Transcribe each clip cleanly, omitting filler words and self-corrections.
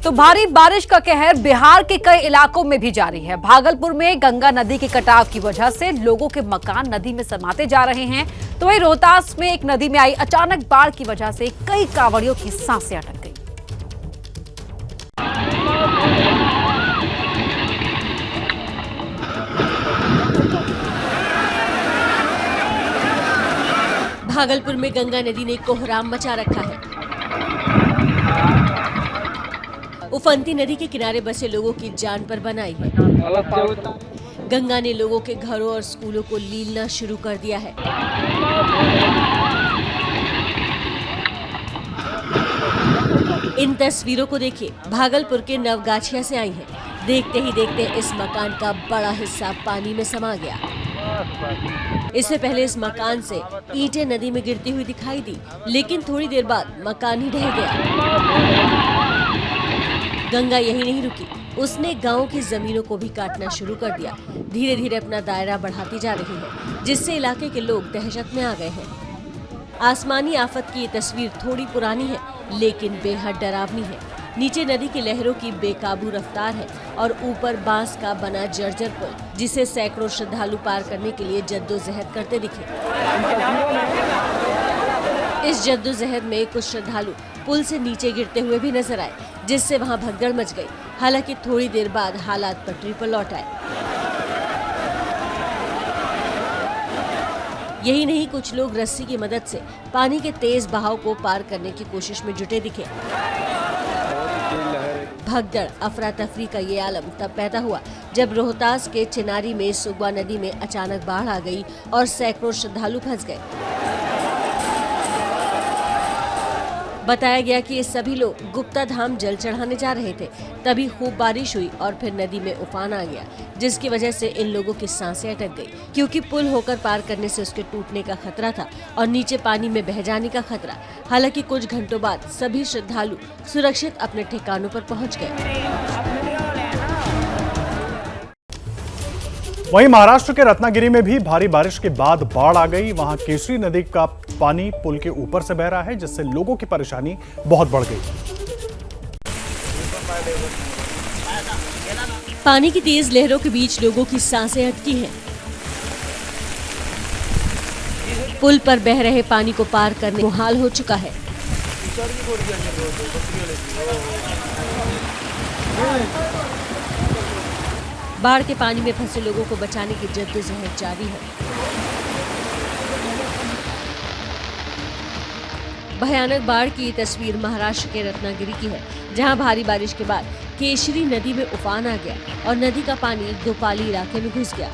तो भारी बारिश का कहर बिहार के कई इलाकों में भी जारी है। भागलपुर में गंगा नदी के कटाव की वजह से लोगों के मकान नदी में समाते जा रहे हैं। तो वहीं रोहतास में एक नदी में आई अचानक बाढ़ की वजह से कई कांवड़ियों की सांसें अटक गई। भागलपुर में गंगा नदी ने कोहराम मचा रखा है। उफनती नदी के किनारे बसे लोगों की जान पर बनाई है। गंगा ने लोगों के घरों और स्कूलों को लीलना शुरू कर दिया है। इन तस्वीरों को देखिए, भागलपुर के नवगाछिया से आई हैं। देखते ही देखते इस मकान का बड़ा हिस्सा पानी में समा गया। इससे पहले इस मकान से ईंटें नदी में गिरती हुई दिखाई दी, लेकिन थोड़ी देर बाद मकान ही ढह गया। गंगा यही नहीं रुकी, उसने गांव की जमीनों को भी काटना शुरू कर दिया। धीरे धीरे अपना दायरा बढ़ाती जा रही है, जिससे इलाके के लोग दहशत में आ गए हैं। आसमानी आफत की ये तस्वीर थोड़ी पुरानी है, लेकिन बेहद डरावनी है। नीचे नदी की लहरों की बेकाबू रफ्तार है और ऊपर बांस का बना जर्जर पुल, जिसे सैकड़ों श्रद्धालु पार करने के लिए जद्दोजहद करते दिखे। इस जद्दोजहद में कुछ श्रद्धालु पुल से नीचे गिरते हुए भी नजर आए, जिससे वहां भगदड़ मच गई। हालांकि थोड़ी देर बाद हालात पटरी पर लौट आए। यही नहीं, कुछ लोग रस्सी की मदद से पानी के तेज बहाव को पार करने की कोशिश में जुटे दिखे। भगदड़ अफरा तफरी का ये आलम तब पैदा हुआ जब रोहतास के चिनारी में सुगवा नदी में अचानक बाढ़ आ गई और सैकड़ों श्रद्धालु फंस गए। बताया गया कि ये सभी लोग गुप्ता धाम जल चढ़ाने जा रहे थे। तभी खूब बारिश हुई और फिर नदी में उफान आ गया, जिसकी वजह से इन लोगों की सांसें अटक गई, क्योंकि पुल होकर पार करने से उसके टूटने का खतरा था और नीचे पानी में बह जाने का खतरा। हालांकि कुछ घंटों बाद सभी श्रद्धालु सुरक्षित अपने ठिकानों पर पहुंच गए। वहीं महाराष्ट्र के रत्नागिरी में भी भारी बारिश के बाद बाढ़ आ गई। वहां केसरी नदी का पानी पुल के ऊपर से बह रहा है, जिससे लोगों की परेशानी बहुत बढ़ गई। पानी की तेज लहरों के बीच लोगों की सांसें अटकी हैं। पुल पर बह रहे पानी को पार करने मुहाल हो चुका है। बाढ़ के पानी में फंसे लोगों को बचाने की जद्दोजहद जारी है। भयानक बाढ़ की ये तस्वीर महाराष्ट्र के रत्नागिरी की है, जहां भारी बारिश के बाद केशरी नदी में उफान आ गया और नदी का पानी दोपाली इलाके में घुस गया।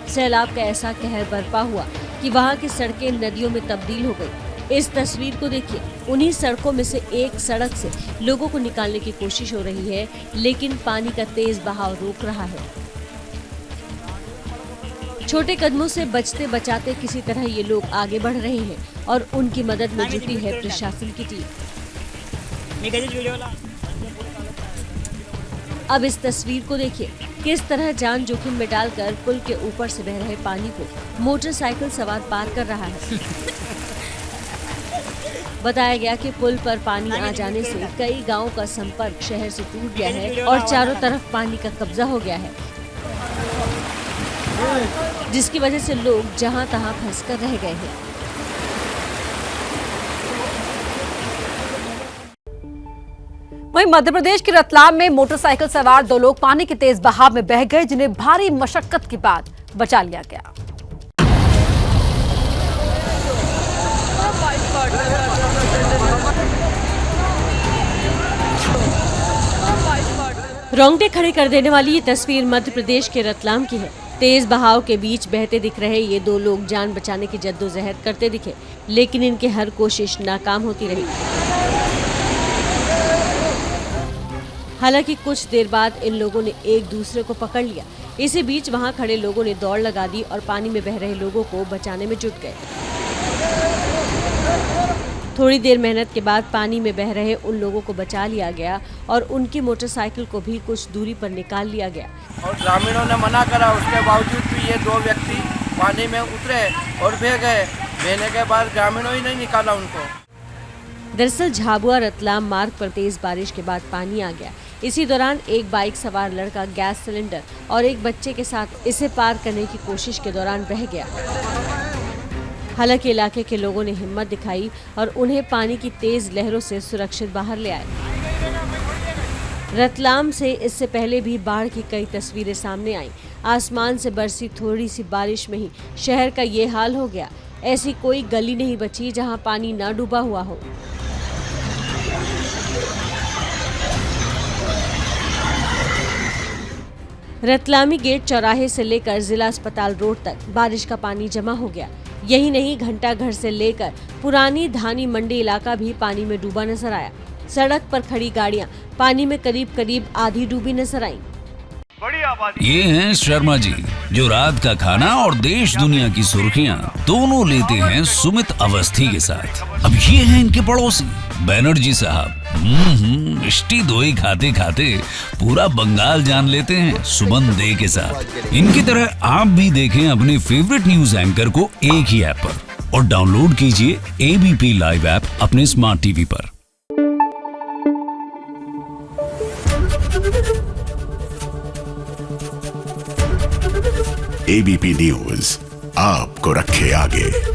सैलाब का ऐसा कहर बरपा हुआ कि वहां की सड़कें नदियों में तब्दील हो गई। इस तस्वीर को देखिए, उन्हीं सड़कों में से एक सड़क से लोगों को निकालने की कोशिश हो रही है, लेकिन पानी का तेज बहाव रोक रहा है। छोटे कदमों से बचते बचाते किसी तरह ये लोग आगे बढ़ रहे हैं और उनकी मदद में जुटी है प्रशासन की टीम। अब इस तस्वीर को देखिए, किस तरह जान जोखिम में डालकर पुल के ऊपर से बह रहे पानी को मोटरसाइकिल सवार पार कर रहा है। बताया गया कि पुल पर पानी आ जाने से कई गांवों का संपर्क शहर से टूट गया है और चारों तरफ पानी का कब्जा हो गया है, जिसकी वजह से लोग जहां तहां फंसकर रह गए हैं। वहीं मध्य प्रदेश के रतलाम में मोटरसाइकिल सवार दो लोग पानी के तेज बहाव में बह गए, जिन्हें भारी मशक्कत के बाद बचा लिया गया। रोंगटे खड़े कर देने वाली ये तस्वीर मध्य प्रदेश के रतलाम की है। तेज बहाव के बीच बहते दिख रहे ये दो लोग जान बचाने की जद्दोजहद करते दिखे, लेकिन इनकी हर कोशिश नाकाम होती रही। हालांकि कुछ देर बाद इन लोगों ने एक दूसरे को पकड़ लिया। इसी बीच वहां खड़े लोगों ने दौड़ लगा दी और पानी में बह रहे लोगों को बचाने में जुट गए। थोड़ी देर मेहनत के बाद पानी में बह रहे उन लोगों को बचा लिया गया और उनकी मोटरसाइकिल को भी कुछ दूरी पर निकाल लिया गया। और ग्रामीणों ने मना करा, उसके बावजूद भी ये दो व्यक्ति पानी में उतरे और बह गए। बहने के बाद ग्रामीणों ही नहीं निकाला उनको। दरअसल झाबुआ रतलाम मार्ग पर तेज बारिश के बाद पानी आ गया। इसी दौरान एक बाइक सवार लड़का गैस सिलेंडर और एक बच्चे के साथ इसे पार करने की कोशिश के दौरान बह गया। हालांकि इलाके के लोगों ने हिम्मत दिखाई और उन्हें पानी की तेज लहरों से सुरक्षित बाहर ले आए। रतलाम से इससे पहले भी बाढ़ की कई तस्वीरें सामने आईं। आसमान से बरसी थोड़ी सी बारिश में ही शहर का ये हाल हो गया। ऐसी कोई गली नहीं बची जहां पानी न डूबा हुआ हो। रतलामी गेट चौराहे से लेकर जिला अस्पताल रोड तक बारिश का पानी जमा हो गया। यही नहीं, घंटा घर से लेकर पुरानी धानी मंडी इलाका भी पानी में डूबा नजर आया। सड़क पर खड़ी गाड़ियां पानी में करीब आधी डूबी नजर आईं। ये हैं शर्मा जी, जो रात का खाना और देश दुनिया की सुर्खियां दोनों लेते हैं सुमित अवस्थी के साथ। अब ये हैं इनके पड़ोसी बनर्जी साहब। मिष्टी दोई खाते खाते पूरा बंगाल जान लेते हैं सुमन दे के साथ। इनकी तरह आप भी देखें अपने फेवरेट न्यूज एंकर को एक ही ऐप पर और डाउनलोड कीजिए ABP लाइव ऐप अपने स्मार्ट टीवी पर। ABP न्यूज आपको रखे आगे।